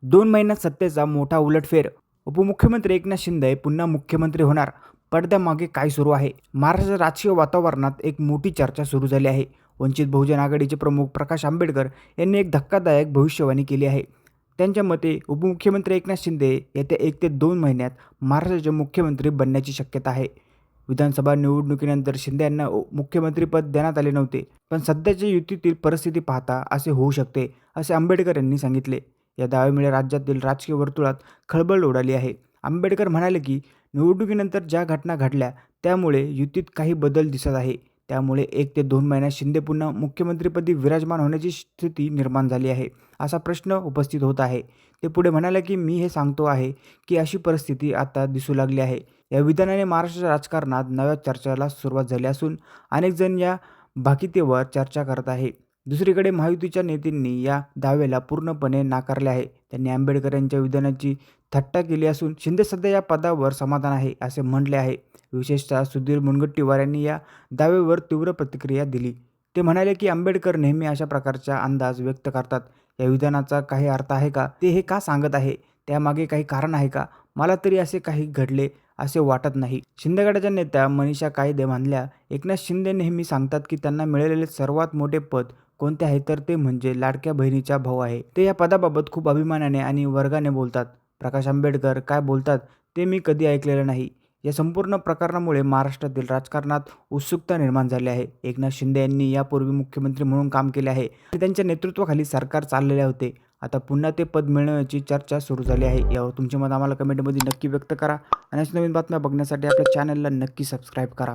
2 महिन्यात सत्तेचा मोठा उलटफेर. उपमुख्यमंत्री एकनाथ शिंदे पुन्हा मुख्यमंत्री होणार. पडद्यामागे काय सुरू आहे? महाराष्ट्राच्या राजकीय वातावरणात एक मोठी चर्चा सुरू झाली आहे. वंचित बहुजन आघाडीचे प्रमुख प्रकाश आंबेडकर यांनी एक धक्कादायक भविष्यवाणी केली आहे. त्यांच्या मते उपमुख्यमंत्री एकनाथ शिंदे येत्या 1 ते 2 महिन्यात महाराष्ट्राचे मुख्यमंत्री बनण्याची शक्यता आहे. विधानसभा निवडणुकीनंतर शिंदे यांना मुख्यमंत्रीपद देण्यात आले नव्हते, पण सध्याच्या युतीतील परिस्थिती पाहता असे होऊ शकते, असे आंबेडकर यांनी सांगितले. या दाव्यामुळे राज्यातील राजकीय वर्तुळात खळबळ उडाली आहे. आंबेडकर म्हणाले की निवडणुकीनंतर ज्या घटना घडल्या त्यामुळे युतीत काही बदल दिसत आहे. त्यामुळे 1 ते 2 महिन्यात शिंदे पुन्हा मुख्यमंत्रीपदी विराजमान होण्याची स्थिती निर्माण झाली आहे, असा प्रश्न उपस्थित होत आहे. ते पुढे म्हणाले की मी हे सांगतो आहे की अशी परिस्थिती आता दिसू लागली आहे. या विधानाने महाराष्ट्राच्या राजकारणात नव्या चर्चेला सुरुवात झाली असून अनेक जण या भाकितेवर चर्चा करत आहे. दुसरीकडे महायुतीच्या नेत्यांनी या दाव्याला पूर्णपणे नाकारले आहे. त्यांनी आंबेडकर यांच्या विधानाची थट्टा केली असून शिंदे सध्या या पदावर समाधान आहे असे म्हटले आहे. विशेषतः सुधीर मुनगंटीवार यांनी या दाव्यावर तीव्र प्रतिक्रिया दिली. ते म्हणाले की आंबेडकर नेहमी अशा प्रकारचा अंदाज व्यक्त करतात. या विधानाचा काही अर्थ आहे का? ते हे का सांगत आहे? त्यामागे काही कारण आहे का? मला तरी असे काही घडले असे वाटत नाही. शिंदे गटाच्या नेत्या मनीषा कायदे म्हणाल्या, एकनाथ शिंदे नेहमी सांगतात की त्यांना मिळालेले सर्वात मोठे पद कोणते आहे, तर ते म्हणजे लाडक्या बहिणीचा भाऊ आहे. ते या पदाबाबत खूप अभिमानाने आणि वर्गाने बोलतात. प्रकाश आंबेडकर काय बोलतात ते मी कधी ऐकलेलं नाही. या संपूर्ण प्रकरणामुळे महाराष्ट्रातील राजकारणात उत्सुकता निर्माण झाली आहे. एकनाथ शिंदे यांनी यापूर्वी मुख्यमंत्री म्हणून काम केले आहे आणि त्यांच्या नेतृत्वाखाली सरकार चाललेले होते. आता पुन्हा ते पद मिळवण्याची चर्चा सुरू झाली आहे. यावर तुमचे मत आम्हाला कमेंटमध्ये नक्की व्यक्त करा आणि अशा नवीन बातम्या बघण्यासाठी आपल्या चॅनलला नक्की सबस्क्राईब करा.